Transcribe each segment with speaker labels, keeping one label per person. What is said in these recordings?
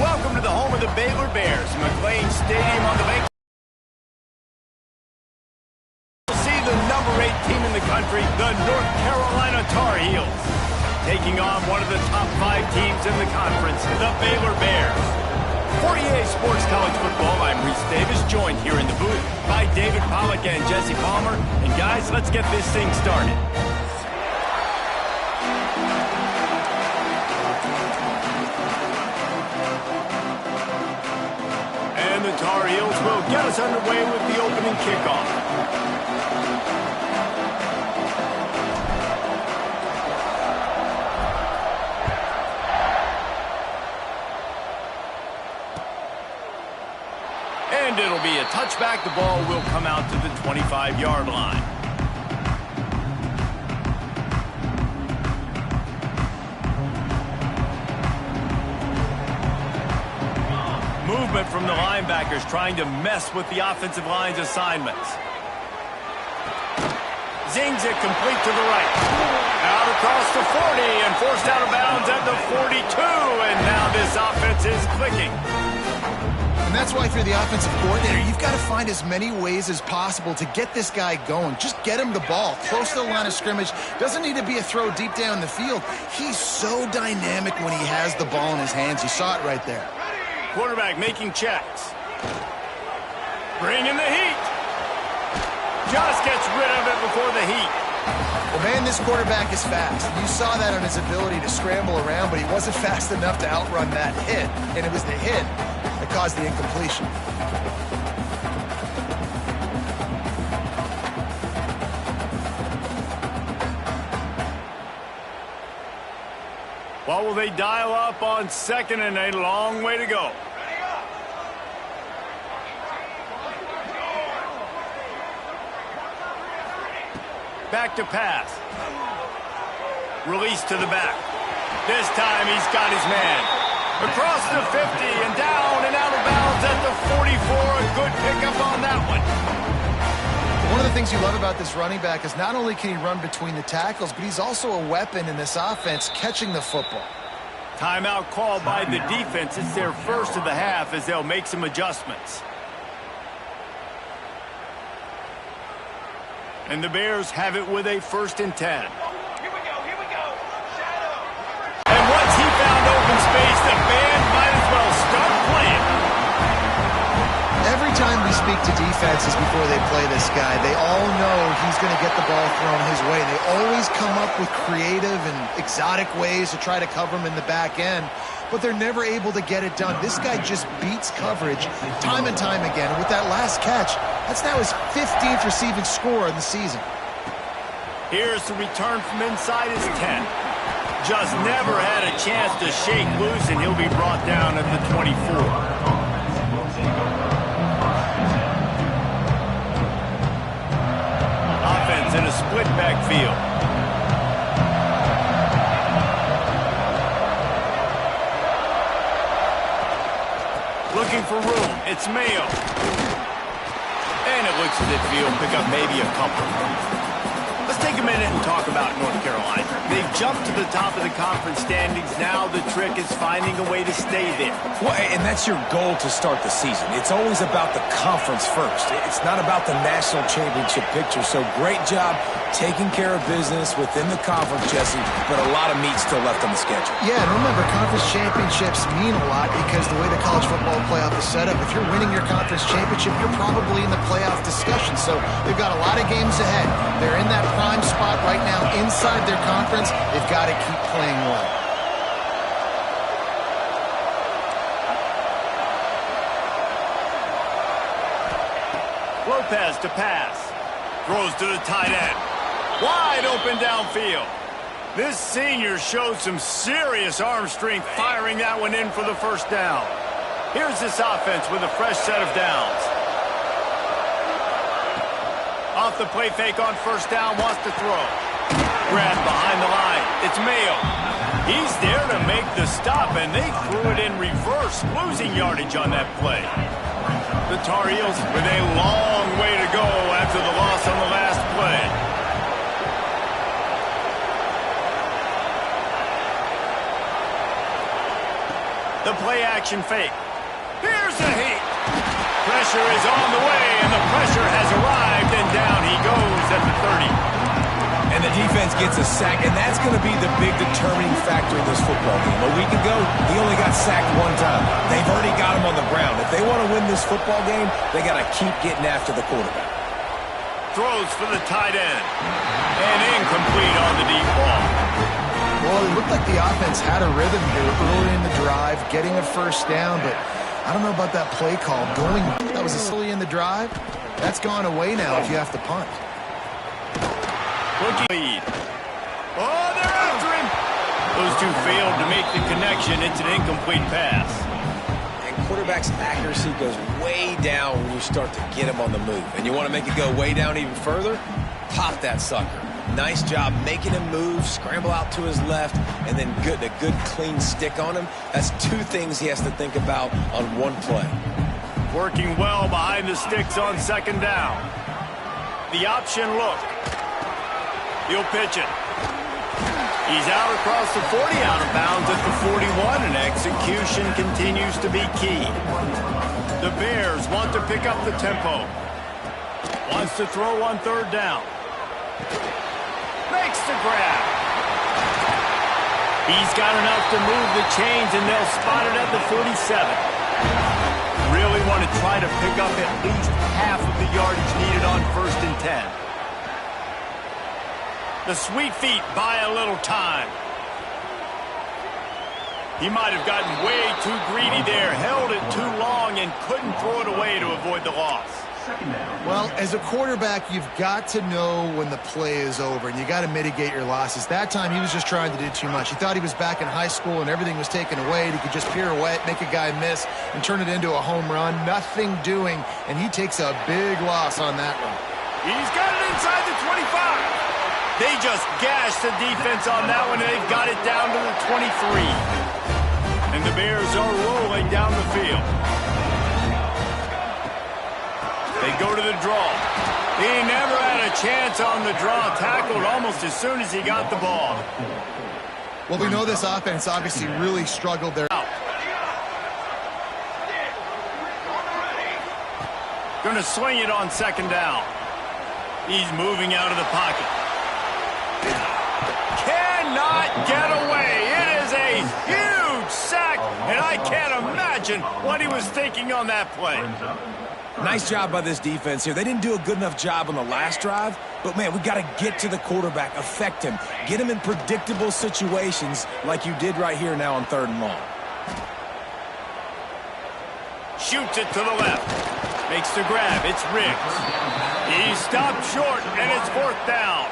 Speaker 1: Welcome to the home of the Baylor Bears, McLean Stadium on the bank. You'll see the number 8 team in the country, the North Carolina Tar Heels, taking on one of the top 5 teams in the conference, the Baylor Bears. For EA Sports College Football, I'm Reese Davis, joined here in the booth by David Pollack and Jesse Palmer. And guys, let's get this thing started. And the Tar Heels will get us underway with the opening kickoff. And it'll be a touchback. The ball will come out to the 25-yard line. Movement from the linebackers trying to mess with the offensive line's assignments. Zings it complete to the right. Out across the 40 and forced out of bounds at the 42. And now this offense is clicking.
Speaker 2: And that's why if you're the offensive coordinator, you've got to find as many ways as possible to get this guy going. Just get him the ball close to the line of scrimmage. Doesn't need to be a throw deep down the field. He's so dynamic when he has the ball in his hands. You saw it right there.
Speaker 1: Quarterback making checks. Bringing the heat. Just gets rid of it before the heat.
Speaker 2: Well, man, this quarterback is fast. You saw that on his ability to scramble around, but he wasn't fast enough to outrun that hit. And it was the hit that caused the incompletion.
Speaker 1: What will they dial up on second and a long way to go? Back to pass. Release to the back. This time he's got his man. Across the 50 and down and out of bounds at the 44. A good pickup on that one.
Speaker 2: One of the things you love about this running back is not only can he run between the tackles, but he's also a weapon in this offense catching the football.
Speaker 1: Timeout called by the defense. It's their first of the half as they'll make some adjustments. And the Bears have it with a 1st and 10.
Speaker 3: Here we go. Shadow.
Speaker 1: And once he found open space, the band might as well start playing.
Speaker 2: Every time we speak to defenses before they play this guy, they all know he's going to get the ball thrown his way. They always come up with creative and exotic ways to try to cover him in the back end, but they're never able to get it done. This guy just beats coverage time and time again. And with that last catch, that's now his 15th receiving score in the season.
Speaker 1: Here's the return from inside his 10. Just never had a chance to shake loose, and he'll be brought down at the 24. Offense in a split backfield. Looking for room. It's Mayo. And it looks as if he'll pick up maybe a couple. Let's take a minute and talk about North Carolina. They've jumped to the top of the conference standings. Now the trick is finding a way to stay there.
Speaker 4: Well, and that's your goal to start the season. It's always about the conference first. It's not about the national championship picture. So great job taking care of business within the conference, Jesse, but a lot of meat still left on the schedule.
Speaker 2: Yeah, and remember, conference championships mean a lot because the way the college football playoff is set up, if you're winning your conference championship, you're probably in the playoff discussion. So they've got a lot of games ahead. They're in that prime spot right now inside their conference. They've got to keep playing well.
Speaker 1: Lopez to pass. Throws to the tight end. Wide open downfield. This senior showed some serious arm strength firing that one in for the 1st down. Here's this offense with a fresh set of downs. Off the play fake on 1st down, wants to throw. Grabbed behind the line. It's Mayo. He's there to make the stop, and they threw it in reverse, losing yardage on that play. The Tar Heels with a long way to go after the loss on the last play. The play-action fake. Here's the heat. Pressure is on the way, and the pressure has arrived, and down he goes at the 30.
Speaker 4: And the defense gets a sack, and that's going to be the big determining factor in this football game. A week ago, he only got sacked one time. They've already got him on the ground. If they want to win this football game, they got to keep getting after the quarterback.
Speaker 1: Throws for the tight end. And incomplete on the deep ball.
Speaker 2: Well, it looked like the offense had a rhythm here early in the drive, getting a first down, but I don't know about that play call. That was early in the drive. That's gone away now if you have to punt.
Speaker 1: Rookie lead. Oh, they're after him. Those two failed to make the connection. It's an incomplete pass.
Speaker 4: And quarterback's accuracy goes way down when you start to get him on the move. And you want to make it go way down even further? Pop that sucker. Nice job making him move, scramble out to his left, and then a good clean stick on him. That's two things he has to think about on one play.
Speaker 1: Working well behind the sticks on second down. The option look. He'll pitch it. He's out across the 40, out of bounds at the 41, and execution continues to be key. The Bears want to pick up the tempo. Wants to throw on third down. Makes the grab. He's got enough to move the chains, and they'll spot it at the 47. Really want to try to pick up at least half of the yardage needed on 1st and 10. The sweet feet buy a little time. He might have gotten way too greedy there, held it too long, and couldn't throw it away to avoid the loss.
Speaker 2: Well, as a quarterback, you've got to know when the play is over, and you got to mitigate your losses. That time, he was just trying to do too much. He thought he was back in high school and everything was taken away. He could just pirouette, make a guy miss, and turn it into a home run. Nothing doing, and he takes a big loss on that one.
Speaker 1: He's got it inside the 25. They just gashed the defense on that one, and they've got it down to the 23. And the Bears are rolling down the field. They go to the draw. He never had a chance on the draw. Tackled almost as soon as he got the ball.
Speaker 2: Well, we know this offense obviously really struggled there.
Speaker 1: Going to swing it on second down. He's moving out of the pocket. Cannot get away. It is a huge sack, and I can't imagine what he was thinking on that play.
Speaker 4: Nice job by this defense here. They didn't do a good enough job on the last drive, but, man, we got to get to the quarterback, affect him, get him in predictable situations like you did right here now on 3rd and long.
Speaker 1: Shoots it to the left. Makes the grab. It's Riggs. He stopped short, and it's 4th down.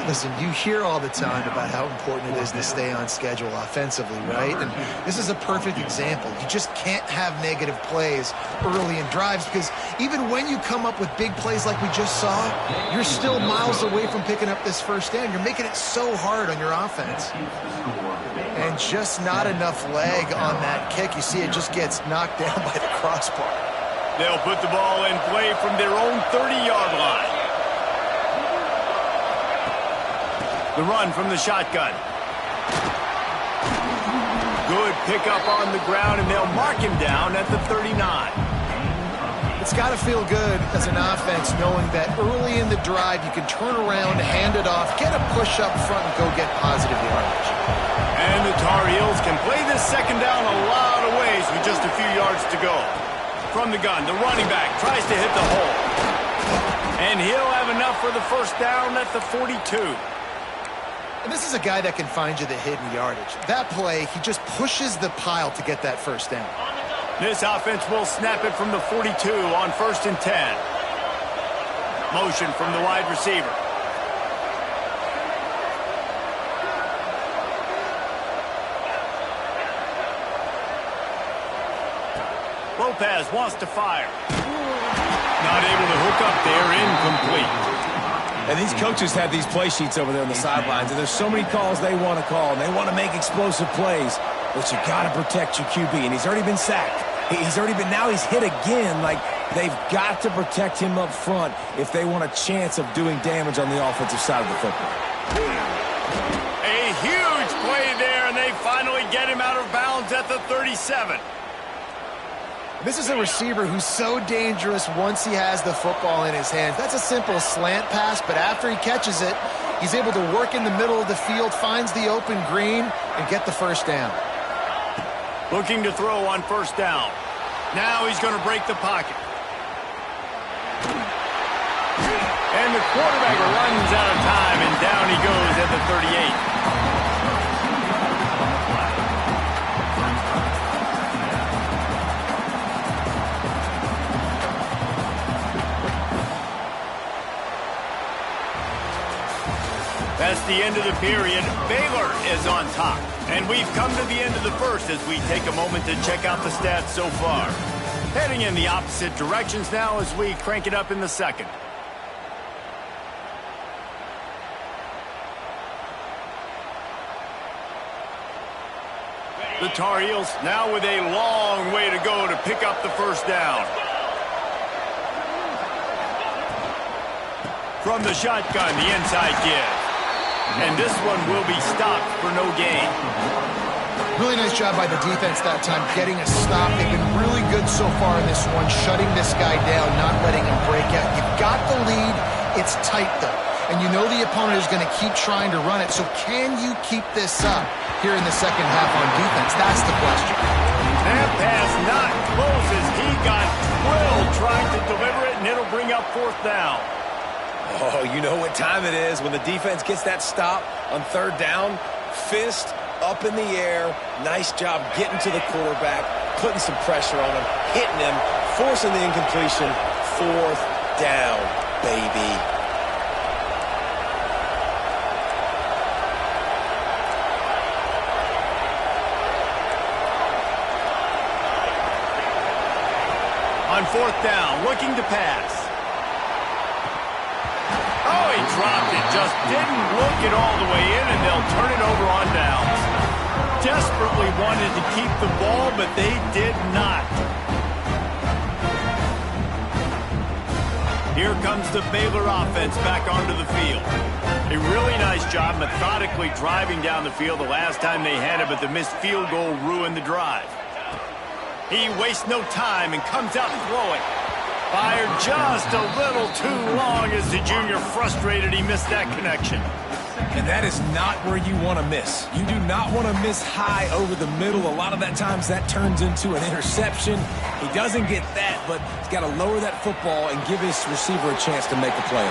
Speaker 2: Listen, you hear all the time about how important it is to stay on schedule offensively, right? And this is a perfect example. You just can't have negative plays early in drives because even when you come up with big plays like we just saw, you're still miles away from picking up this first down. You're making it so hard on your offense. And just not enough leg on that kick. You see it just gets knocked down by the crossbar.
Speaker 1: They'll put the ball in play from their own 30-yard line. The run from the shotgun. Good pickup on the ground, and they'll mark him down at the 39.
Speaker 2: It's got to feel good as an offense knowing that early in the drive you can turn around, hand it off, get a push up front, and go get positive yardage.
Speaker 1: And the Tar Heels can play this second down a lot of ways with just a few yards to go. From the gun, the running back tries to hit the hole. And he'll have enough for the first down at the 42.
Speaker 2: And this is a guy that can find you the hidden yardage. That play, he just pushes the pile to get that first down.
Speaker 1: This offense will snap it from the 42 on 1st and 10. Motion from the wide receiver. Lopez wants to fire. Not able to hook up there, incomplete.
Speaker 4: And these coaches have these play sheets over there on the sidelines, and there's so many calls they want to call, and they want to make explosive plays, but you got to protect your QB, and he's already been sacked. Now he's hit again. Like, they've got to protect him up front if they want a chance of doing damage on the offensive side of the football.
Speaker 1: A huge play there, and they finally get him out of bounds at the 37.
Speaker 2: This is a receiver who's so dangerous once he has the football in his hands. That's a simple slant pass, but after he catches it, he's able to work in the middle of the field, finds the open green, and get the first down.
Speaker 1: Looking to throw on first down. Now he's going to break the pocket. And the quarterback runs out of time, and down he goes at the 38. That's the end of the period. Baylor is on top. And we've come to the end of the first as we take a moment to check out the stats so far. Heading in the opposite directions now as we crank it up in the second. The Tar Heels now with a long way to go to pick up the first down. From the shotgun, the inside give. And this one will be stopped for no gain.
Speaker 2: Really nice job by the defense that time, getting a stop. They've been really good so far in this one, shutting this guy down, not letting him break out. You've got the lead. It's tight, though. And you know the opponent is going to keep trying to run it. So can you keep this up here in the second half on defense? That's the question.
Speaker 1: That pass not close as he got drilled trying to deliver it, and it'll bring up fourth down.
Speaker 4: Oh, you know what time it is when the defense gets that stop on third down. Fist up in the air. Nice job getting to the quarterback, putting some pressure on him, hitting him, forcing the incompletion. Fourth down, baby.
Speaker 1: On fourth down, looking to pass. Oh, he dropped it. Just didn't look it all the way in, and they'll turn it over on downs. Desperately wanted to keep the ball, but they did not. Here comes the Baylor offense back onto the field. A really nice job methodically driving down the field the last time they had it, but the missed field goal ruined the drive. He wastes no time and comes out throwing. Fired just a little too long as the junior frustrated he missed that connection.
Speaker 4: And that is not where you want to miss. You do not want to miss high over the middle. A lot of that times that turns into an interception. He doesn't get that, but he's got to lower that football and give his receiver a chance to make a play.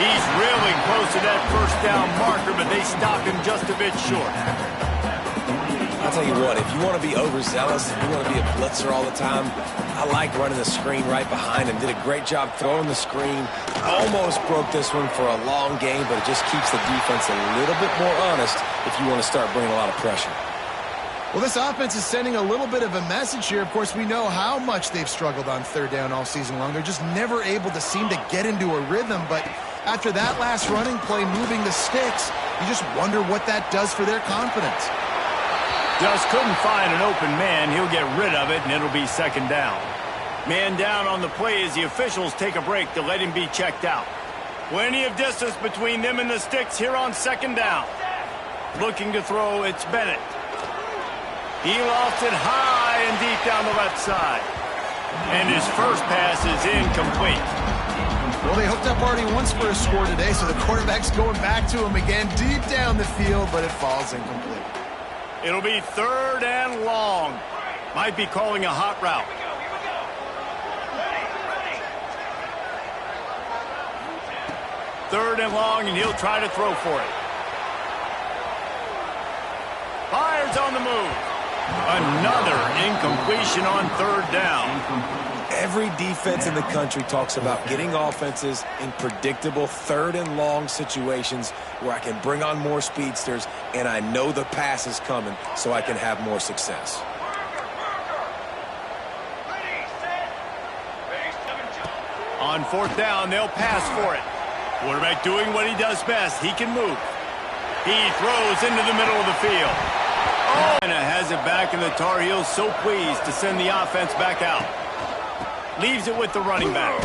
Speaker 1: He's really close to that first down marker, but they stop him just a bit short.
Speaker 4: I'll tell you what, if you want to be overzealous, if you want to be a blitzer all the time, I like running the screen right behind him. Did a great job throwing the screen. Almost broke this one for a long game, but it just keeps the defense a little bit more honest if you want to start bringing a lot of pressure.
Speaker 2: Well, this offense is sending a little bit of a message here. Of course, we know how much they've struggled on third down all season long. They're just never able to seem to get into a rhythm, but after that last running play, moving the sticks, you just wonder what that does for their confidence.
Speaker 1: Just couldn't find an open man. He'll get rid of it, and it'll be second down. Man down on the play as the officials take a break to let him be checked out. Plenty of distance between them and the sticks here on second down. Looking to throw, it's Bennett. He lost it high and deep down the left side. And his first pass is incomplete.
Speaker 2: Well, they hooked up already once for a score today, so the quarterback's going back to him again deep down the field, but it falls incomplete.
Speaker 1: It'll be third and long. Might be calling a hot route. Third and long, and he'll try to throw for it. Fires on the move. Another incompletion on third down.
Speaker 4: Every defense in the country talks about getting offenses in predictable third and long situations where I can bring on more speedsters and I know the pass is coming so I can have more success.
Speaker 1: On fourth down, they'll pass for it. Quarterback doing what he does best. He can move. He throws into the middle of the field. Oh, and has it back, and the Tar Heels so pleased to send the offense back out. Leaves it with the running back.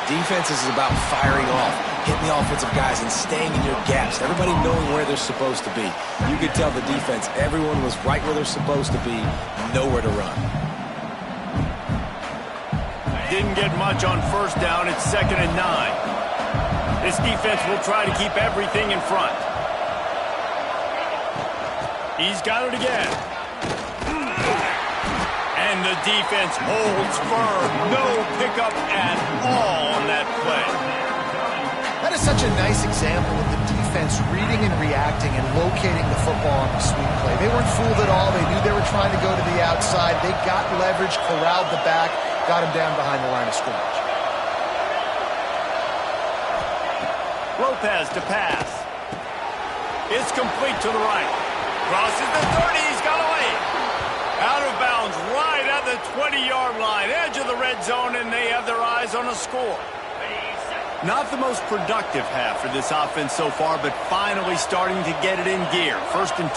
Speaker 4: Defense is about firing off, hitting the offensive guys and staying in your gaps, everybody knowing where they're supposed to be. You could tell the defense, everyone was right where they're supposed to be, nowhere to run.
Speaker 1: Didn't get much on first down. It's 2nd and 9. This defense will try to keep everything in front. He's got it again. And the defense holds firm. No pickup at all on that play.
Speaker 2: That is such a nice example of the defense reading and reacting and locating the football on the sweep play. They weren't fooled at all. They knew they were trying to go to the outside. They got leverage, corralled the back, got him down behind the line of scrimmage.
Speaker 1: Lopez to pass. It's complete to the right. Crosses the 30. He's got away. Out of bounds right at the 20-yard line. Edge of the red zone, and they have their eyes on a score. Not the most productive half for this offense so far, but finally starting to get it in gear. 1st and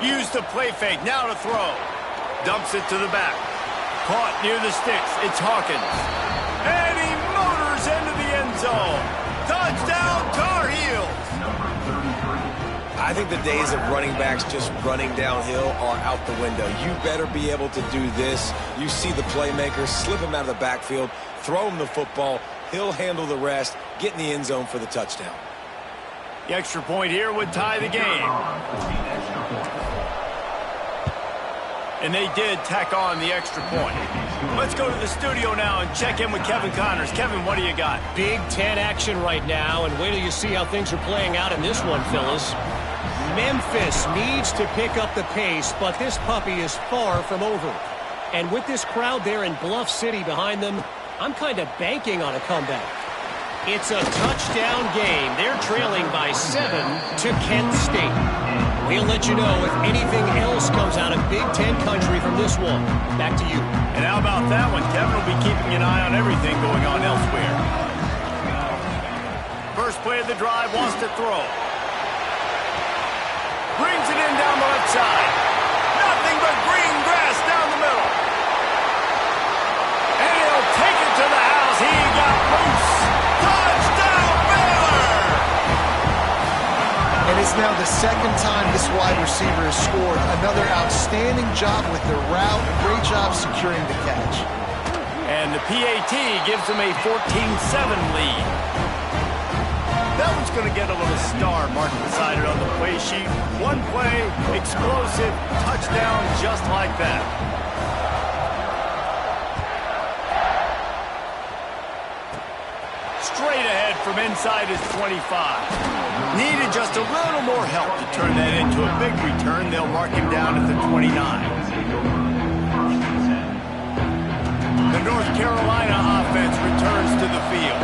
Speaker 1: 10. Use the play fake. Now to throw. Dumps it to the back. Caught near the sticks. It's Hawkins. And he motors into the end zone. Touchdown, Tar Heels.
Speaker 4: I think the days of running backs just running downhill are out the window. You better be able to do this. You see the playmaker, slip him out of the backfield, throw him the football. He'll handle the rest, get in the end zone for the touchdown.
Speaker 1: The extra point here would tie the game. And they did tack on the extra point. Let's go to the studio now and check in with Kevin Connors. Kevin, what do you got?
Speaker 5: Big Ten action right now, and wait till you see how things are playing out in this one, fellas. Memphis needs to pick up the pace, but this puppy is far from over. And with this crowd there in Bluff City behind them, I'm kind of banking on a comeback. It's a touchdown game. They're trailing by 7 to Kent State. We'll let you know if anything else comes out of Big Ten country from this one. Back to you.
Speaker 1: And how about that one? Kevin will be keeping an eye on everything going on elsewhere. First play of the drive, wants to throw. Brings it in down the left side. Nothing but green grass down the middle. And he'll take it to the house. He got loose. Touchdown, Baylor!
Speaker 2: And it's now the 2nd time this wide receiver has scored. Another outstanding job with the route. Great job securing the catch.
Speaker 1: And the PAT gives them a 14-7 lead. That one's going to get a little star marked beside it on the play sheet. One play, explosive, touchdown just like that. Straight ahead from inside his 25. Needed just a little more help to turn that into a big return. They'll mark him down at the 29. The North Carolina offense returns to the field.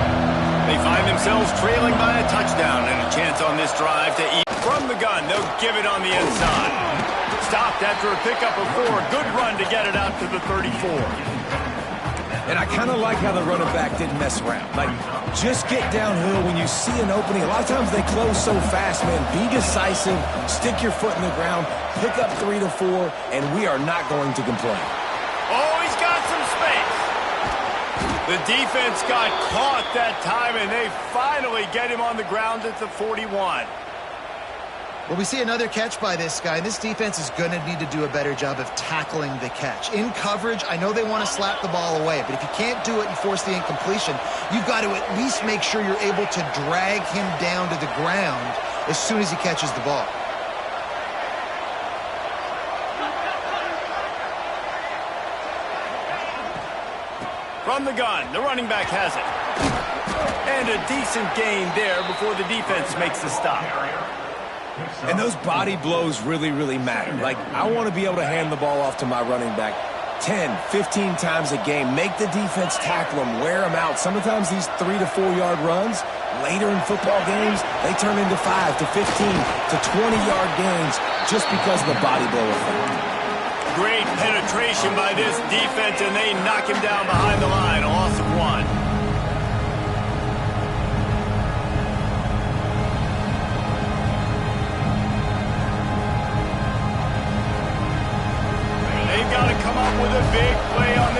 Speaker 1: They find themselves trailing by a touchdown and a chance on this drive to eat. From the gun, they'll give it on the inside. Stopped after a pickup of 4. Good run to get it out to the 34.
Speaker 4: And I kind of like how the running back didn't mess around. Like, just get downhill when you see an opening. A lot of times they close so fast, man. Be decisive, stick your foot in the ground, pick up 3 to 4, and we are not going to complain.
Speaker 1: Oh, he's got some space. The defense got caught that time, and they finally get him on the ground at the 41.
Speaker 2: Well, we see another catch by this guy, and this defense is going to need to do a better job of tackling the catch. In coverage, I know they want to slap the ball away, but if you can't do it and force the incompletion, you've got to at least make sure you're able to drag him down to the ground as soon as he catches the ball.
Speaker 1: From the gun, the running back has it. And a decent gain there before the defense makes the stop.
Speaker 4: And those body blows really, really matter. Like, I want to be able to hand the ball off to my running back 10, 15 times a game. Make the defense tackle them, wear them out. Sometimes these 3 to 4 yard runs, later in football games, they turn into 5 to 15 to 20-yard gains just because of the body blow effect.
Speaker 1: Great penetration by this defense, and they knock him down behind the line. A loss of 1. They've got to come up with a big play on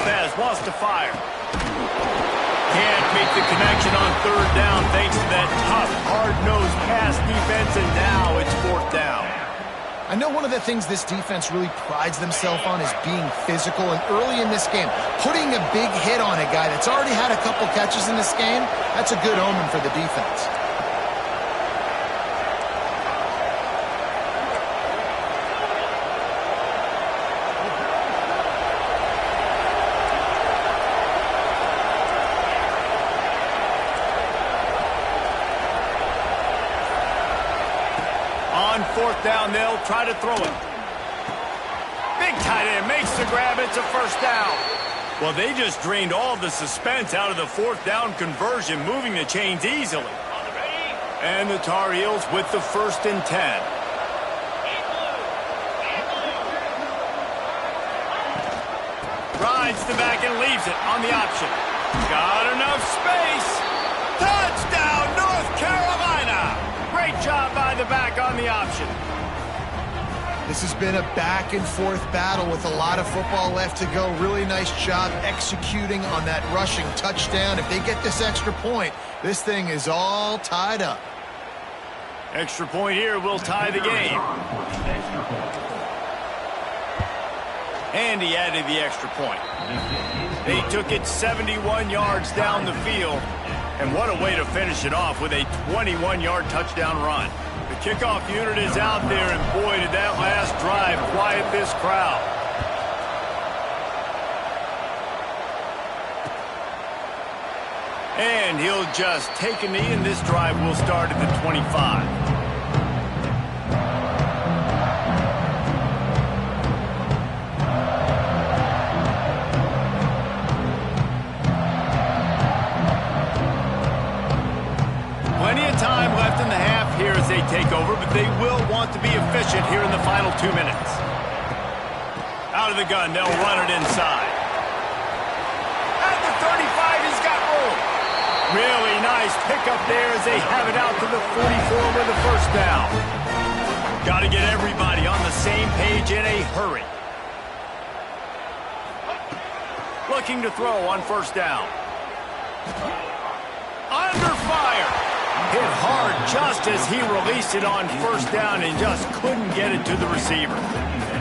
Speaker 1: fast, wants to fire. Can't make the connection on third down thanks to that tough, hard-nosed pass defense, and now it's fourth down.
Speaker 2: I know one of the things this defense really prides themselves on is being physical, and early in this game, putting a big hit on a guy that's already had a couple catches in this game, that's a good omen for the defense.
Speaker 1: On fourth down, they'll try to throw it. Big tight end makes the grab. It's a first down. Well, they just drained all the suspense out of the fourth down conversion, moving the chains easily. And the Tar Heels with the 1st and 10. Rides the back and leaves it on the option. Got enough space. Touchdown, North Carolina. Great job by the back on the option.
Speaker 2: This has been a back-and-forth battle with a lot of football left to go. Really nice job executing on that rushing touchdown. If they get this extra point, this thing is all tied up.
Speaker 1: Extra point here will tie the game. And he added the extra point. They took it 71 yards down the field. And what a way to finish it off with a 21-yard touchdown run. The kickoff unit is out there, and boy, did that last drive quiet this crowd. And he'll just take a knee, and this drive will start at the 25. Plenty of time left in the half here as they take over, but they will want to be efficient here in the final 2 minutes. Out of the gun, they'll run it inside. At the 35, he's got room. Really nice pickup there as they have it out to the 44 with the first down. Got to get everybody on the same page in a hurry. Looking to throw on first down. Under fire. Hit hard just as he released it on first down and just couldn't get it to the receiver.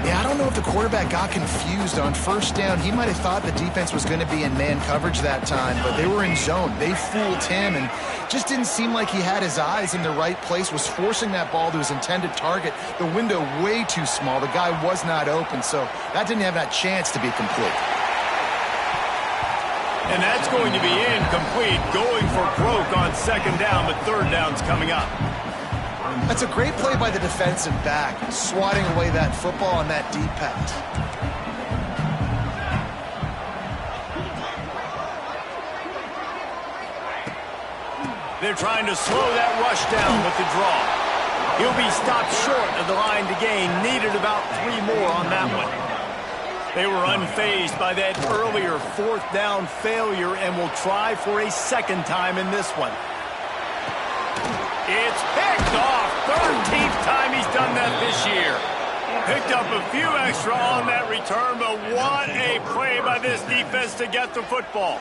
Speaker 2: Yeah, I don't know if the quarterback got confused on first down. He might have thought the defense was going to be in man coverage that time, but they were in zone. They fooled him and just didn't seem like he had his eyes in the right place, was forcing that ball to his intended target. The window way too small. The guy was not open, so that didn't have that chance to be complete.
Speaker 1: And that's going to be incomplete, going for broke on second down, but third down's coming up.
Speaker 2: That's a great play by the defensive back, swatting away that football on that deep pass.
Speaker 1: They're trying to slow that rush down with the draw. He'll be stopped short of the line to gain, needed about 3 more on that one. They were unfazed by that earlier fourth down failure and will try for a second time in this one. It's picked off. 13th time he's done that this year. Picked up a few extra on that return, but what a play by this defense to get the football.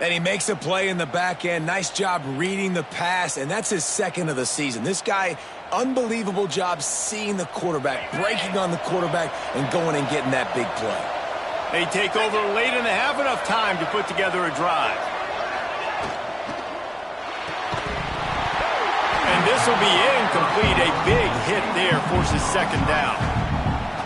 Speaker 4: And he makes a play in the back end. Nice job reading the pass, and that's his 2nd of the season. This guy, unbelievable job seeing the quarterback, breaking on the quarterback, and going and getting that big play.
Speaker 1: They take over late in the half, enough time to put together a drive. And this will be incomplete. A big hit there forces second down.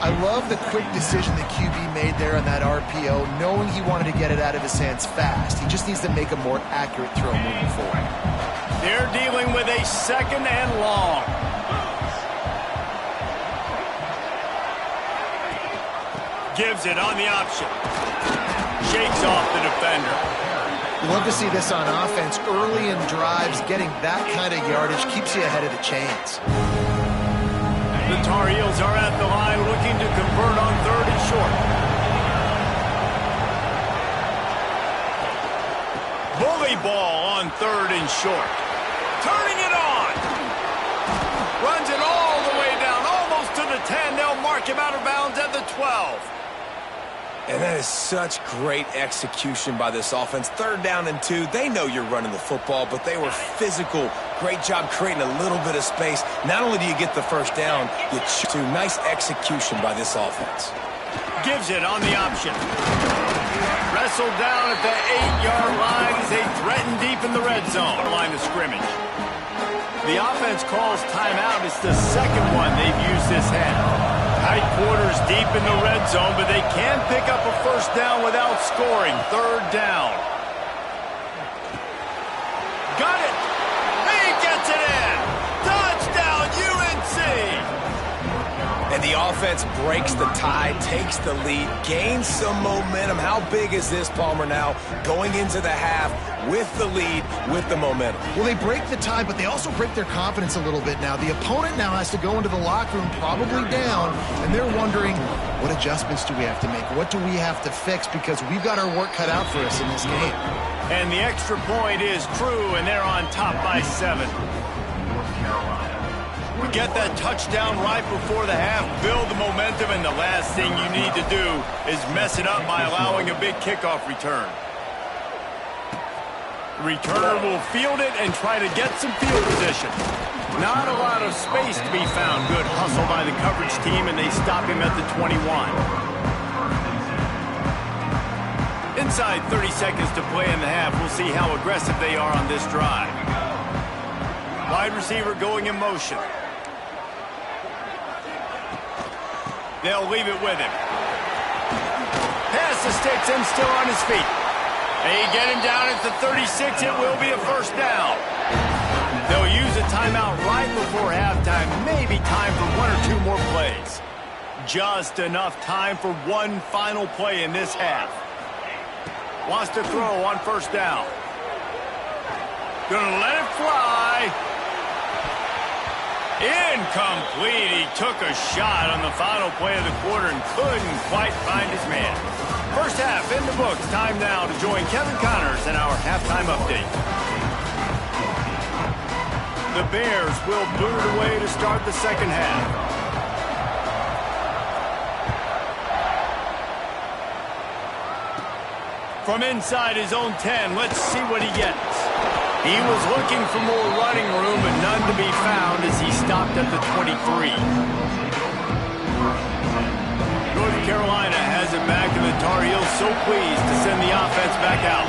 Speaker 2: I love the quick decision the QB made there on that RPO, knowing he wanted to get it out of his hands fast. He just needs to make a more accurate throw moving forward.
Speaker 1: They're dealing with a second and long. Gives it on the option. Shakes off the defender.
Speaker 2: You love to see this on offense. Early in drives, getting that kind of yardage keeps you ahead of the chains.
Speaker 1: The Tar Heels are at the line looking to convert on third and short. Bully ball on third and short. Turning it on. Runs it all the way down, almost to the 10. They'll mark him out of bounds at the 12.
Speaker 4: And that is such great execution by this offense. 3rd down and 2. They know you're running the football, but they were physical. Great job creating a little bit of space. Not only do you get the first down, you choose to. Nice execution by this offense.
Speaker 1: Gives it on the option. Wrestled down at the 8-yard line as they threaten deep in the red zone. Line of scrimmage. The offense calls timeout. It's the second one they've used this half. Tight quarters deep in the red zone, but they can pick up a first down without scoring. 3rd down. Got it. He gets it in. Touchdown, UNC.
Speaker 4: And the offense breaks the tie, takes the lead, gains some momentum. How big is this, Palmer, now going into the half with the lead, with the momentum?
Speaker 2: Well, they break the tie, but they also break their confidence a little bit now. The opponent now has to go into the locker room probably down, and they're wondering, what adjustments do we have to make? What do we have to fix? Because we've got our work cut out for us in this game.
Speaker 1: And the extra point is true, and they're on top by 7. Get that touchdown right before the half, build the momentum, and the last thing you need to do is mess it up by allowing a big kickoff return. The returner will field it and try to get some field position. Not a lot of space to be found. Good hustle by the coverage team, and they stop him at the 21. Inside 30 seconds to play in the half. We'll see how aggressive they are on this drive. Wide receiver going in motion. They'll leave it with him. Pass the sticks and still on his feet. They get him down at the 36. It will be a first down. They'll use a timeout right before halftime. Maybe time for 1 or 2 more plays. Just enough time for one final play in this half. Wants to throw on first down. Gonna let it fly. Incomplete. He took a shot on the final play of the quarter and couldn't quite find his man. First half in the books. Time now to join Kevin Connors in our halftime update. The Bears will boot it away to start the second half. From inside his own 10, let's see what he gets. He was looking for more running room, but none to be found as he stopped at the 23. North Carolina has it back, and the Tar Heels so pleased to send the offense back out.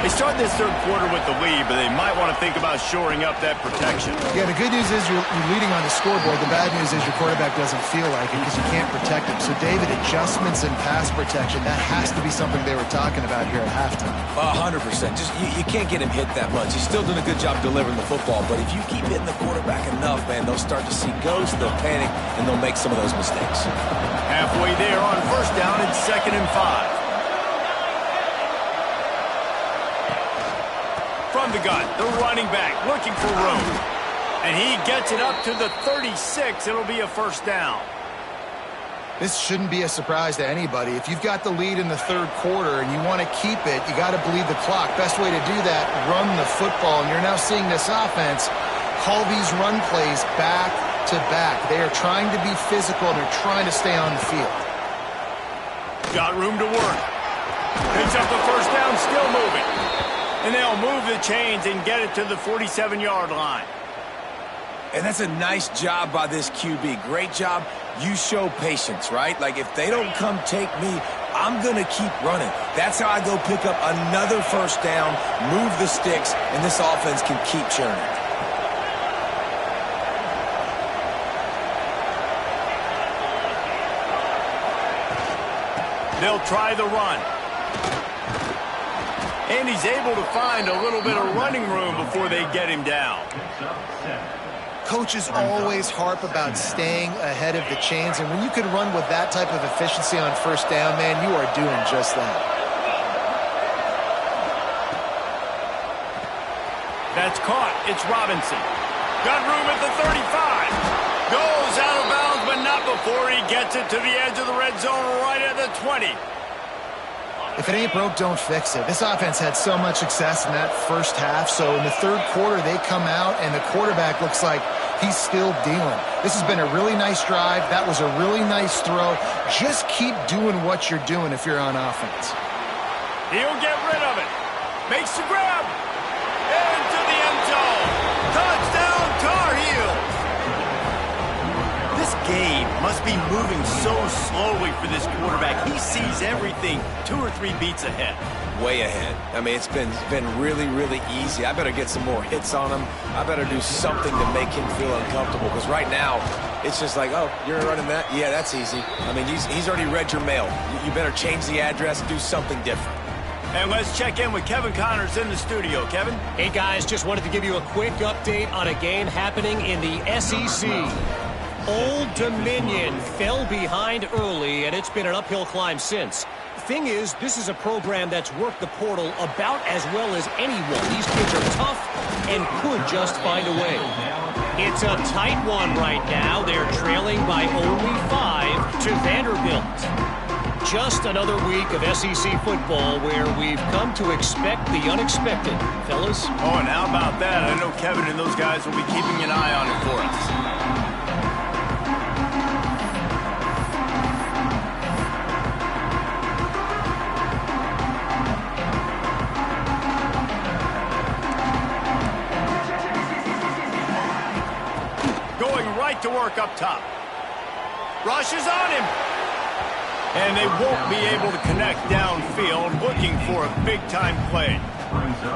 Speaker 1: They start this third quarter with the lead, but they might want to think about shoring up that protection.
Speaker 2: Yeah, the good news is you're leading on the scoreboard. The bad news is your quarterback doesn't feel like it because you can't protect him. So, David, adjustments in pass protection, that has to be something they were talking about here at halftime.
Speaker 4: 100%. Just you can't get him hit that much. He's still doing a good job delivering the football, but if you keep hitting the quarterback enough, man, they'll start to see ghosts, they'll panic, and they'll make some of those mistakes.
Speaker 1: Halfway there on first down, it's 2nd and 5. From the gun, the running back looking for room. And he gets it up to the 36. It'll be a first down.
Speaker 2: This shouldn't be a surprise to anybody. If you've got the lead in the third quarter and you want to keep it, you got to bleed the clock. Best way to do that, run the football. And you're now seeing this offense call these run plays back to back. They are trying to be physical, and they're trying to stay on the field.
Speaker 1: Got room to work. Picks up the first down, still moving. And they'll move the chains and get it to the 47-yard line.
Speaker 4: And that's a nice job by this QB. Great job. You show patience, right? Like, if they don't come take me, I'm going to keep running. That's how I go pick up another first down, move the sticks, and this offense can keep churning.
Speaker 1: They'll try the run. And he's able to find a little bit of running room before they get him down.
Speaker 2: Coaches always harp about staying ahead of the chains, and when you can run with that type of efficiency on first down, man, you are doing just that.
Speaker 1: That's caught. It's Robinson. Got room at the 35. Goes out of bounds, but not before he gets it to the edge of the red zone right at the 20.
Speaker 2: If it ain't broke, don't fix it. This offense had so much success in that first half, so in the third quarter, they come out, and the quarterback looks like he's still dealing. This has been a really nice drive. That was a really nice throw. Just keep doing what you're doing if you're on offense.
Speaker 1: He'll get rid of it. Makes the grab. Into the end zone. Touchdown, Tar Heels. This game must be moving so slowly for this quarterback. He sees everything 2 or 3 beats ahead.
Speaker 4: Way ahead. I mean, it's been really, really easy. I better get some more hits on him. I better do something to make him feel uncomfortable, because right now, it's just like, oh, you're running that? Yeah, that's easy. I mean, he's already read your mail. You better change the address, do something different.
Speaker 1: And let's check in with Kevin Connors in the studio. Kevin?
Speaker 5: Hey, guys, just wanted to give you a quick update on a game happening in the SEC. Old Dominion fell behind early, and it's been an uphill climb since. Thing is, this is a program that's worked the portal about as well as anyone. These kids are tough and could just find a way. It's a tight one right now. They're trailing by only 5 to Vanderbilt. Just another week of SEC football where we've come to expect the unexpected, fellas.
Speaker 1: Oh, and how about that? I know Kevin and those guys will be keeping an eye on it for us. To work up top. Rush is on him. And they won't be able to connect downfield, looking for a big-time play.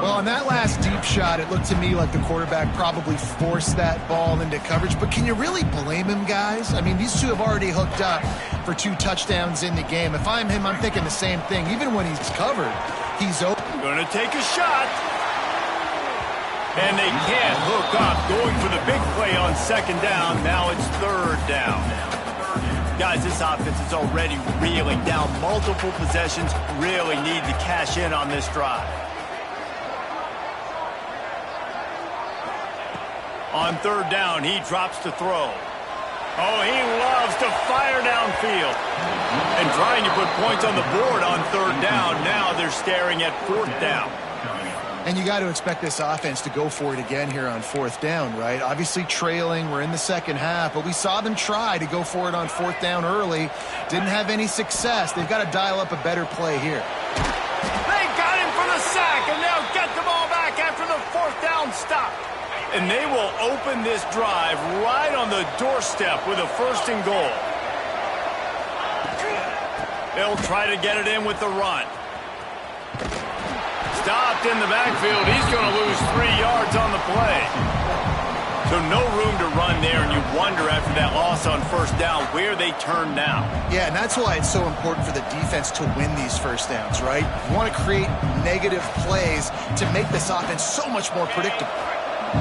Speaker 2: Well, on that last deep shot, it looked to me like the quarterback probably forced that ball into coverage. But can you really blame him, guys? I mean, these two have already hooked up for 2 touchdowns in the game. If I'm him, I'm thinking the same thing. Even when he's covered, he's open.
Speaker 1: Gonna take a shot. And they can't hook up, going for the big play on 2nd down. Now it's 3rd down. Guys, this offense is already reeling down. Multiple possessions, really need to cash in on this drive. On 3rd down, he drops to throw. Oh, he loves to fire downfield. And trying to put points on the board on 3rd down. Now they're staring at 4th down.
Speaker 2: And you got to expect this offense to go for it again here on 4th down, right? Obviously trailing, we're in the second half, but we saw them try to go for it on 4th down early. Didn't have any success. They've got to dial up a better play here.
Speaker 1: They got him for the sack, and they'll get the ball back after the 4th down stop. And they will open this drive right on the doorstep with a 1st and goal. They'll try to get it in with the run. Stopped in the backfield. He's going to lose 3 yards on the play. So no room to run there, and you wonder after that loss on 1st down where they turn now.
Speaker 2: Yeah, and that's why it's so important for the defense to win these 1st downs, right? You want to create negative plays to make this offense so much more predictable.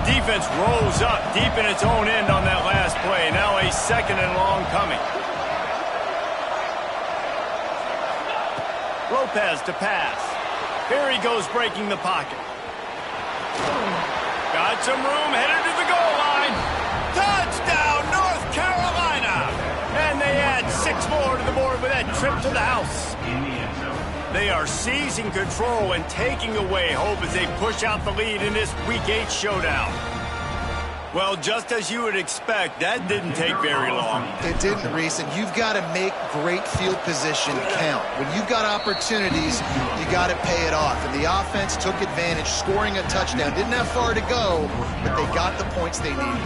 Speaker 1: Defense rose up deep in its own end on that last play. Now a 2nd and long coming. Lopez to pass. Here he goes, breaking the pocket. Got some room, headed to the goal line. Touchdown, North Carolina! And they add 6 more to the board with that trip to the house. They are seizing control and taking away hope as they push out the lead in this Week 8 showdown. Well, just as you would expect, that didn't take very long.
Speaker 2: It didn't, Reese, and you've got to make great field position count. When you've got opportunities, you got to pay it off. And the offense took advantage, scoring a touchdown. Didn't have far to go, but they got the points they needed.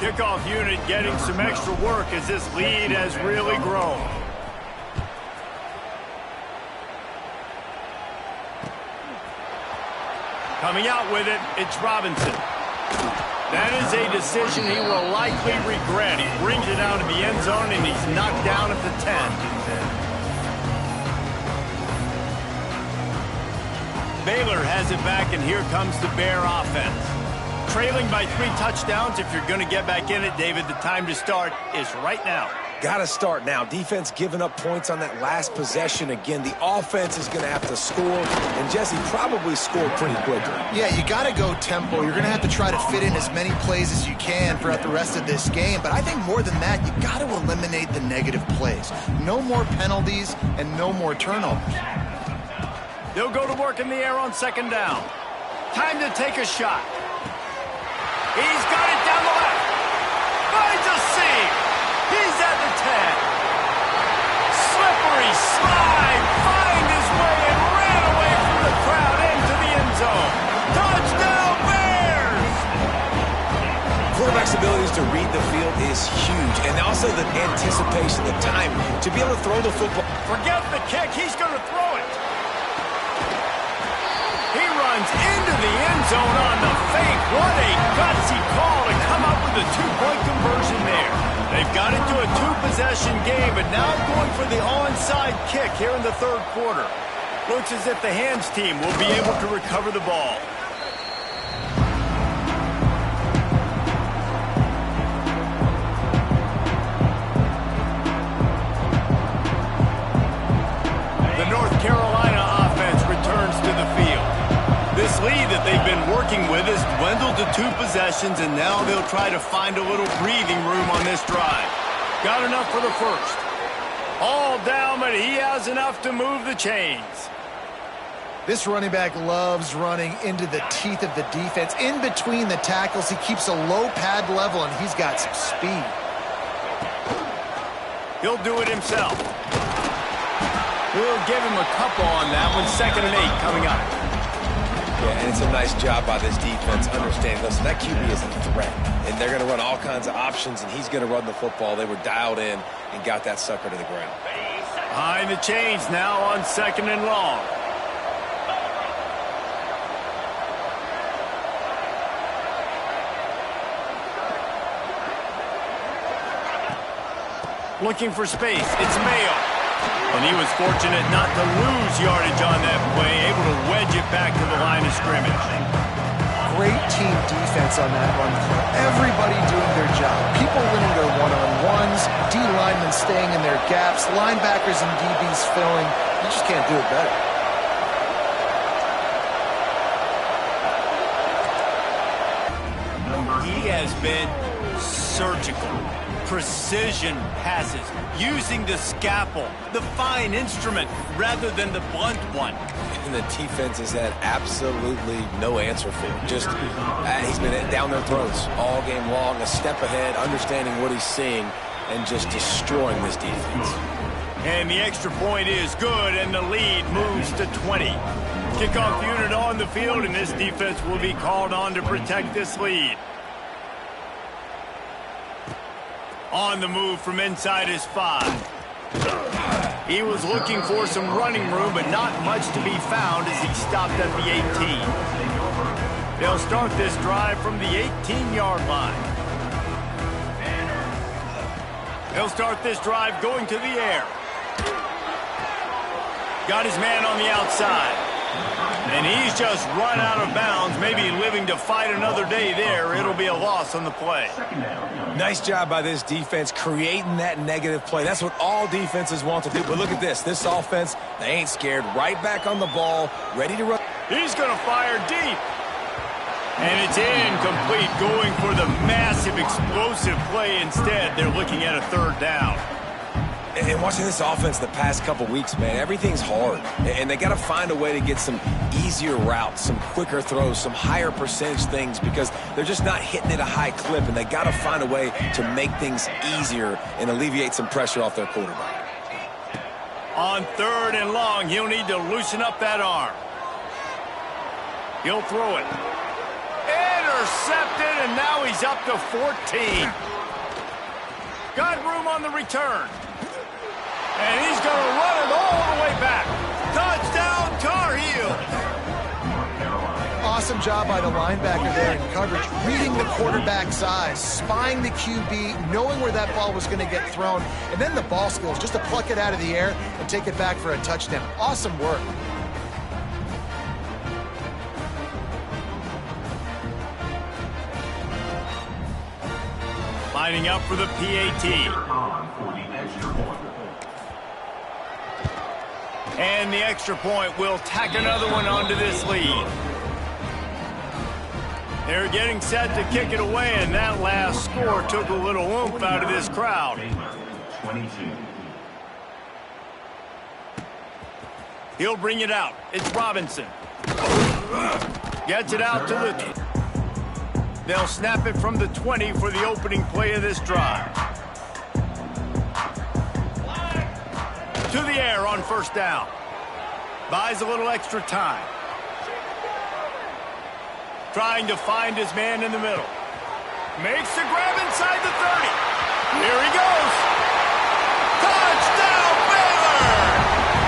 Speaker 1: Kickoff unit getting some extra work as this lead has really grown. Coming out with it, it's Robinson. That is a decision he will likely regret. He brings it out of the end zone, and he's knocked down at the 10. Baylor has it back, and here comes the Bear offense. Trailing by 3 touchdowns. If you're going to get back in it, David, the time to start is right now.
Speaker 4: Got to start now. Defense giving up points on that last possession. Again, the offense is going to have to score, and Jesse probably scored pretty quickly.
Speaker 2: Yeah, you got to go tempo. You're going to have to try to fit in as many plays as you can throughout the rest of this game, but I think more than that, you got to eliminate the negative plays. No more penalties and no more turnovers.
Speaker 1: They'll go to work in the air on 2nd down. Time to take a shot. He's got it down the left. Finds a seam. He's at the 10. Slippery slide. Find his way and ran away from the crowd into the end zone. Touchdown, Bears!
Speaker 4: Quarterback's abilities to read the field is huge, and also the anticipation, the time to be able to throw the football.
Speaker 1: Forget the kick. He's going to throw it. He runs into the end zone on the fake. What a gutsy call to come up with a two-point conversion there. They've got into a two-possession game, but now going for the onside kick here in the third quarter. Looks as if the hands team will be able to recover the ball. The North Carolina offense returns to the field. This lead that they've been working with has dwindled to two possessions, and now they'll try to find a little breathing room on this drive. Got enough for the first. All down, but he has enough to move the chains.
Speaker 2: This running back loves running into the teeth of the defense. In between the tackles, he keeps a low pad level, and he's got some speed.
Speaker 1: He'll do it himself. We'll give him a couple on that one. 2nd and 8 coming up.
Speaker 4: Yeah, and it's a nice job by this defense understanding, listen, that QB is a threat, and they're going to run all kinds of options, and he's going to run the football. They were dialed in and got that sucker to the ground.
Speaker 1: Behind the chains now on 2nd and long. Looking for space. It's Mayo. And he was fortunate not to lose yardage on that play, able to wedge it back to the line of scrimmage.
Speaker 2: Great team defense on that run. Everybody doing their job. People winning their one-on-ones, D linemen staying in their gaps, linebackers and DBs filling. You just can't do it better.
Speaker 1: He has been surgical. Precision passes, using the scalpel, the fine instrument, rather than the blunt one.
Speaker 4: And the defense has had absolutely no answer for him. Just, he's been down their throats all game long, a step ahead, understanding what he's seeing, and just destroying this defense.
Speaker 1: And the extra point is good, and the lead moves to 20. Kickoff unit on the field, and this defense will be called on to protect this lead. On the move from inside his 5. He was looking for some running room, but not much to be found as he stopped at the 18. They'll start this drive from the 18-yard line. They'll start this drive going to the air. Got his man on the outside. And he's just run out of bounds, maybe living to fight another day there. It'll be a loss on the play.
Speaker 4: Nice job by this defense creating that negative play. That's what all defenses want to do. But look at this. This offense, they ain't scared. Right back on the ball, ready to run.
Speaker 1: He's going to fire deep. And it's incomplete, going for the massive explosive play instead. They're looking at a 3rd down.
Speaker 4: And watching this offense the past couple weeks, man, everything's hard. And they got to find a way to get some easier routes, some quicker throws, some higher percentage things because they're just not hitting at a high clip. And they got to find a way to make things easier and alleviate some pressure off their quarterback.
Speaker 1: On 3rd and long, he'll need to loosen up that arm. He'll throw it. Intercepted, and now he's up to 14. Got room on the return. And he's going to run it all the way back. Touchdown, Tar Heels.
Speaker 2: Awesome job by the linebacker there in coverage, reading the quarterback's eyes, spying the QB, knowing where that ball was going to get thrown, and then the ball skills just to pluck it out of the air and take it back for a touchdown. Awesome work.
Speaker 1: Lining up for the PAT. And the extra point will tack another one onto this lead. They're getting set to kick it away, and that last score took a little oomph out of this crowd. He'll bring it out. It's Robinson. Gets it out to the... They'll snap it from the 20 for the opening play of this drive. To the air on first down. Buys a little extra time. Trying to find his man in the middle. Makes the grab inside the 30. Here he goes. Touchdown, Baylor!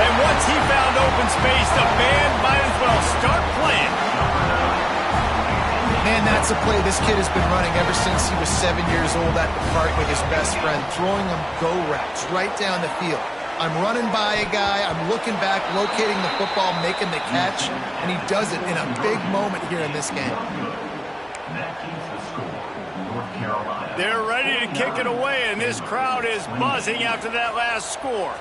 Speaker 1: And once he found open space, the band might as well start playing.
Speaker 2: Man, that's a play this kid has been running ever since he was 7 years old at the park with his best friend, throwing him go routes right down the field. I'm running by a guy, I'm looking back, locating the football, making the catch, and he does it in a big moment here in this game.
Speaker 1: They're ready to kick it away, and this crowd is buzzing after that last score.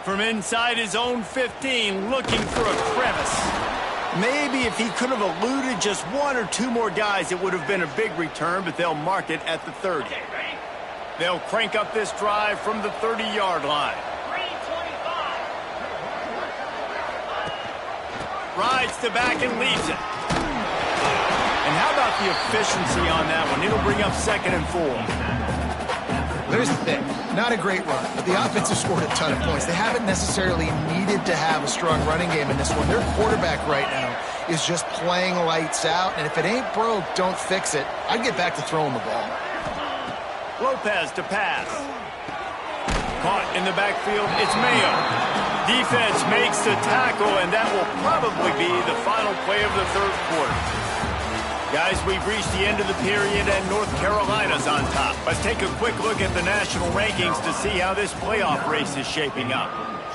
Speaker 1: From inside his own 15, looking for a crevice. Maybe if he could have eluded just one or two more guys, it would have been a big return, but they'll mark it at the 30. They'll crank up this drive from the 30-yard line. Rides to back and leaves it. And how about the efficiency on that one? It'll bring up 2nd and 4.
Speaker 2: There's the thing. Not a great run, but the offense has scored a ton of points. They haven't necessarily needed to have a strong running game in this one. Their quarterback right now is just playing lights out, and if it ain't broke, don't fix it. I'd get back to throwing the ball.
Speaker 1: Lopez to pass. Caught in the backfield, it's Mayo. Defense makes the tackle, and that will probably be the final play of the third quarter. Guys, we've reached the end of the period, and North Carolina's on top. Let's take a quick look at the national rankings to see how this playoff race is shaping up.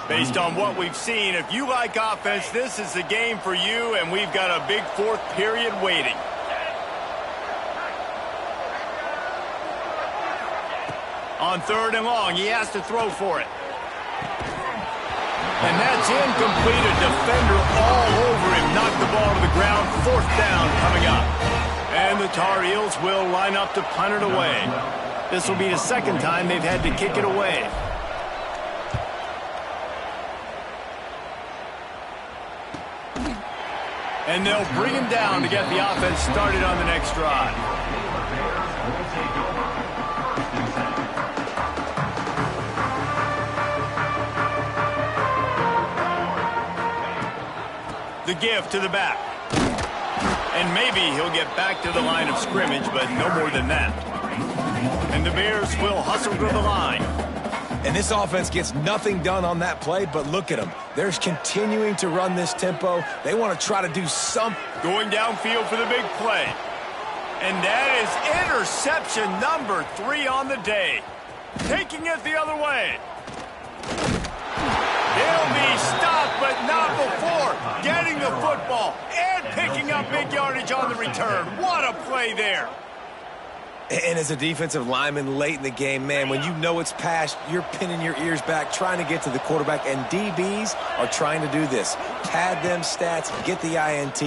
Speaker 1: Based on what we've seen, if you like offense, this is the game for you, and we've got a big fourth period waiting. On 3rd and long, he has to throw for it. And that's incomplete. A defender all over him. Knocked the ball to the ground. 4th down coming up. And the Tar Heels will line up to punt it away. This will be the 2nd time they've had to kick it away. And they'll bring him down to get the offense started on the next drive. The give to the back. And maybe he'll get back to the line of scrimmage, but no more than that. And the Bears will hustle to the line.
Speaker 4: And this offense gets nothing done on that play, but look at them. They're continuing to run this tempo. They want to try to do something.
Speaker 1: Going downfield for the big play. And that is interception number 3 on the day. Taking it the other way. He'll be stopped, but not before getting the football and picking up big yardage on the return. What a play there.
Speaker 4: And as a defensive lineman late in the game, man, when you know it's past, you're pinning your ears back, trying to get to the quarterback, and DBs are trying to do this. Pad them stats, get the INT.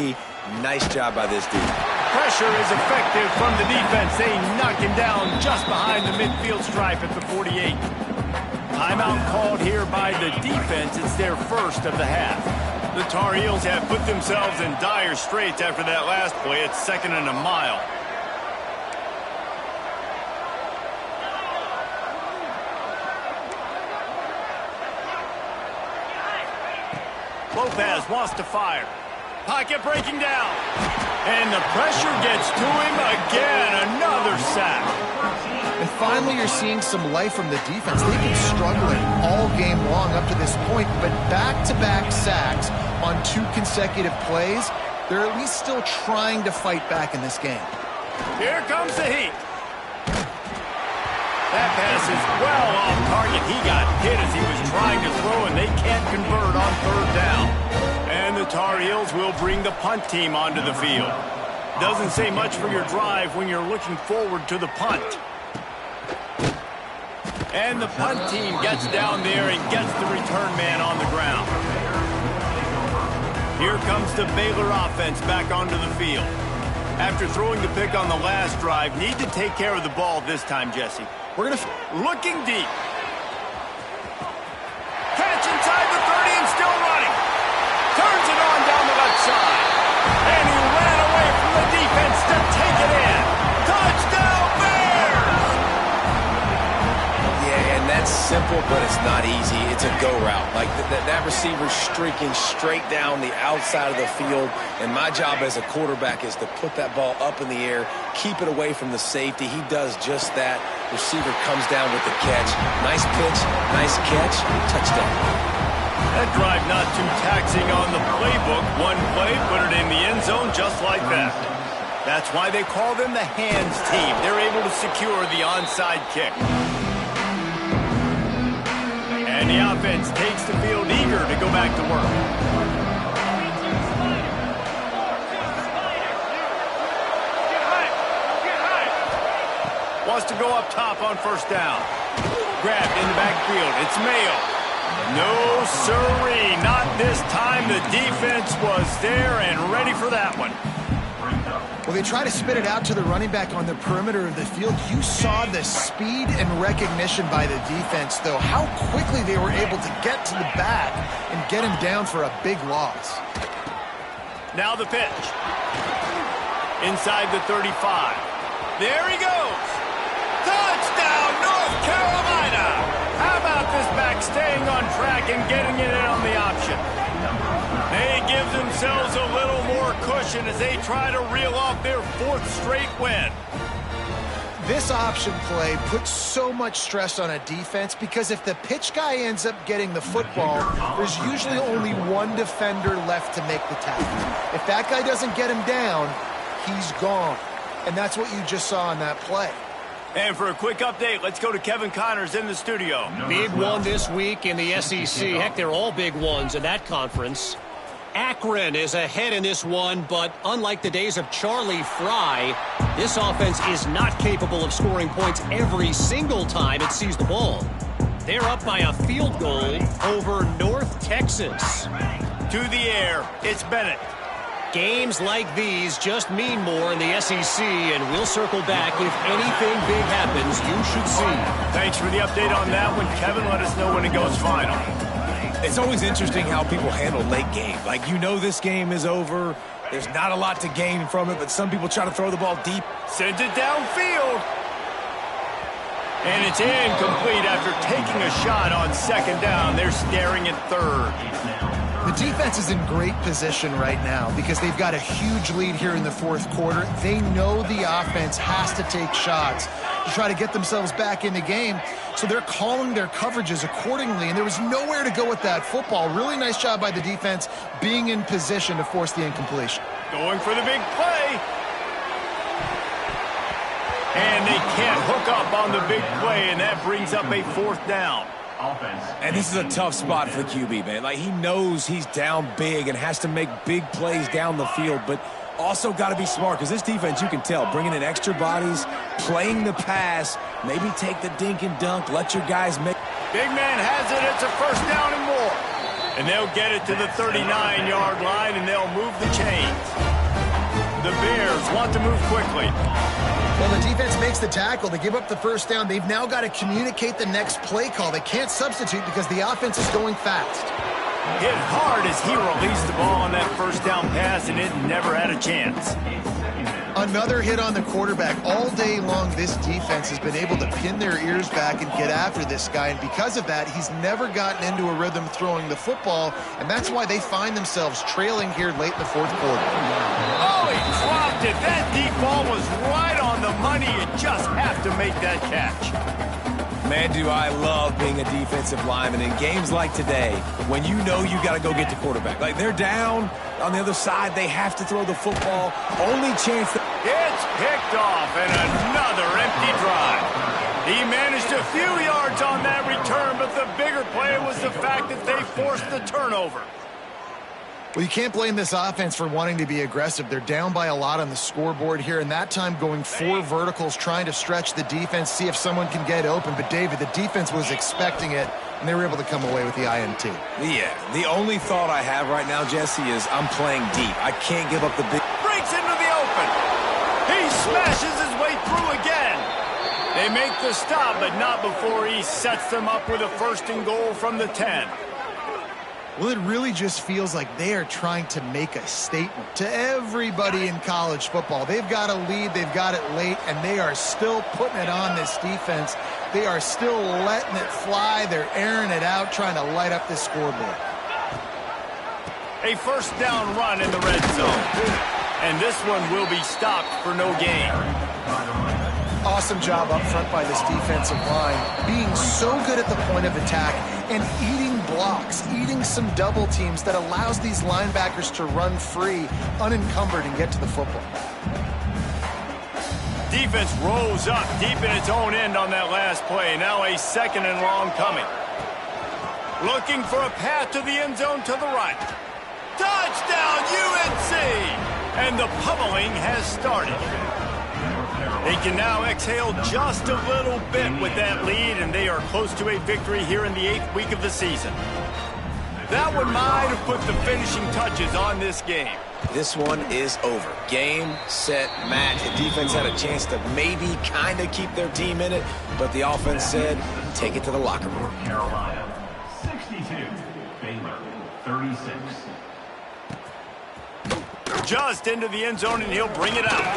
Speaker 4: Nice job by this dude.
Speaker 1: Pressure is effective from the defense. They knock him down just behind the midfield stripe at the 48. Timeout called here by the defense. It's their first of the half. The Tar Heels have put themselves in dire straits after that last play. It's 2nd and a mile. Lopez wants to fire. Pocket breaking down. And the pressure gets to him again. Another sack.
Speaker 2: And finally, you're seeing some life from the defense. They've been struggling all game long up to this point, but back-to-back sacks on 2 consecutive plays, they're at least still trying to fight back in this game.
Speaker 1: Here comes the heat. That pass is well off target. He got hit as he was trying to throw, and they can't convert on 3rd down. And the Tar Heels will bring the punt team onto the field. Doesn't say much for your drive when you're looking forward to the punt. And the punt team gets down there and gets the return man on the ground. Here comes the Baylor offense back onto the field. After throwing the pick on the last drive, need to take care of the ball this time, Jesse. We're looking deep. Catch inside the 30 and still running. Turns it on down the left side.
Speaker 4: simple, but it's not easy. It's a go route. Like that receiver's streaking straight down the outside of the field, and my job as a quarterback is to put that ball up in the air, keep it away from the safety. He does just that. Receiver comes down with the catch. Nice pitch, nice catch, touchdown.
Speaker 1: That drive not too taxing on the playbook. One play, put it in the end zone just like that. That's why they call them the hands team. They're able to secure the onside kick. And the offense takes the field eager to go back to work. Wants to go up top on first down. Grabbed in the backfield. It's Mayo. No, sirree. Not this time. The defense was there and ready for that one.
Speaker 2: Well, they try to spit it out to the running back on the perimeter of the field. You saw the speed and recognition by the defense, though, how quickly they were able to get to the back and get him down for a big loss.
Speaker 1: Now the pitch. Inside the 35. There he goes. Touchdown, North Carolina. How about this back staying on track and getting it in on the option? They give themselves a little more cushion as they try to reel off their fourth straight win.
Speaker 2: This option play puts so much stress on a defense because if the pitch guy ends up getting the football, there's usually only one defender left to make the tackle. If that guy doesn't get him down, he's gone. And that's what you just saw on that play.
Speaker 1: And for a quick update, let's go to Kevin Connors in the studio.
Speaker 5: Big one this week in the SEC. Heck, they're all big ones in that conference. Akron is ahead in this one, but unlike the days of Charlie Fry, this offense is not capable of scoring points every single time it sees the ball. They're up by a field goal over North Texas.
Speaker 1: To the air, it's Bennett.
Speaker 5: Games like these just mean more in the SEC, and we'll circle back if anything big happens you should see.
Speaker 1: Thanks for the update on that one, Kevin. Let us know when it goes final.
Speaker 4: It's always interesting how people handle late game. Like, you know this game is over. There's not a lot to gain from it, but some people try to throw the ball deep.
Speaker 1: Sends it downfield. And it's incomplete after taking a shot on second down. They're staring at third.
Speaker 2: The defense is in great position right now because they've got a huge lead here in the fourth quarter. They know the offense has to take shots to try to get themselves back in the game, so they're calling their coverages accordingly, and there was nowhere to go with that football. Really nice job by the defense being in position to force the incompletion.
Speaker 1: Going for the big play. And they can't hook up on the big play, and that brings up a fourth down.
Speaker 4: And this is a tough spot for the QB, man. Like, he knows he's down big and has to make big plays down the field, but also got to be smart because this defense, you can tell, bringing in extra bodies, playing the pass, maybe take the dink and dunk, let your guys make.
Speaker 1: Big man has it. It's a first down and more. And they'll get it to the 39-yard line, and they'll move the chains. The Bears want to move quickly.
Speaker 2: Well, the defense makes the tackle. They give up the first down. They've now got to communicate the next play call. They can't substitute because the offense is going fast.
Speaker 1: Hit hard as he released the ball on that first down pass, and it never had a chance.
Speaker 2: Another hit on the quarterback. All day long, this defense has been able to pin their ears back and get after this guy, and because of that, he's never gotten into a rhythm throwing the football, and that's why they find themselves trailing here late in the fourth quarter.
Speaker 1: Oh, he dropped it. That deep ball was right on the money. You just have to make that catch.
Speaker 4: Man, do I love being a defensive lineman in games like today when you know you got to go get the quarterback. Like, they're down on the other side. They have to throw the football. Only chance that...
Speaker 1: It's picked off and another empty drive. He managed a few yards on that return, but the bigger play was the fact that they forced the turnover.
Speaker 2: Well, you can't blame this offense for wanting to be aggressive. They're down by a lot on the scoreboard here, and that time going 4 verticals, trying to stretch the defense, see if someone can get open. But, David, the defense was expecting it, and they were able to come away with the INT.
Speaker 4: Yeah, the only thought I have right now, Jesse, is I'm playing deep. I can't give up the big...
Speaker 1: Breaks into the open. He smashes his way through again. They make the stop, but not before he sets them up with a first and goal from the 10.
Speaker 2: Well, it really just feels like they are trying to make a statement to everybody in college football. They've got a lead, they've got it late, and they are still putting it on this defense. They are still letting it fly. They're airing it out, trying to light up this scoreboard.
Speaker 1: A first down run in the red zone. And this one will be stopped for no gain.
Speaker 2: Awesome job up front by this defensive line, being so good at the point of attack and eating blocks, eating some double teams that allows these linebackers to run free, unencumbered, and get to the football.
Speaker 1: Defense rolls up deep in its own end on that last play. Now a second and long coming. Looking for a path to the end zone to the right. Touchdown, UNC! And the pummeling has started. They can now exhale just a little bit with that lead, and they are close to a victory here in the 8th week of the season. That one might have put the finishing touches on this game.
Speaker 4: This one is over. Game, set, match. The defense had a chance to maybe kind of keep their team in it, but the offense said, take it to the locker room.
Speaker 3: Carolina, 62. Baylor, 36.
Speaker 1: Just into the end zone, and he'll bring it out.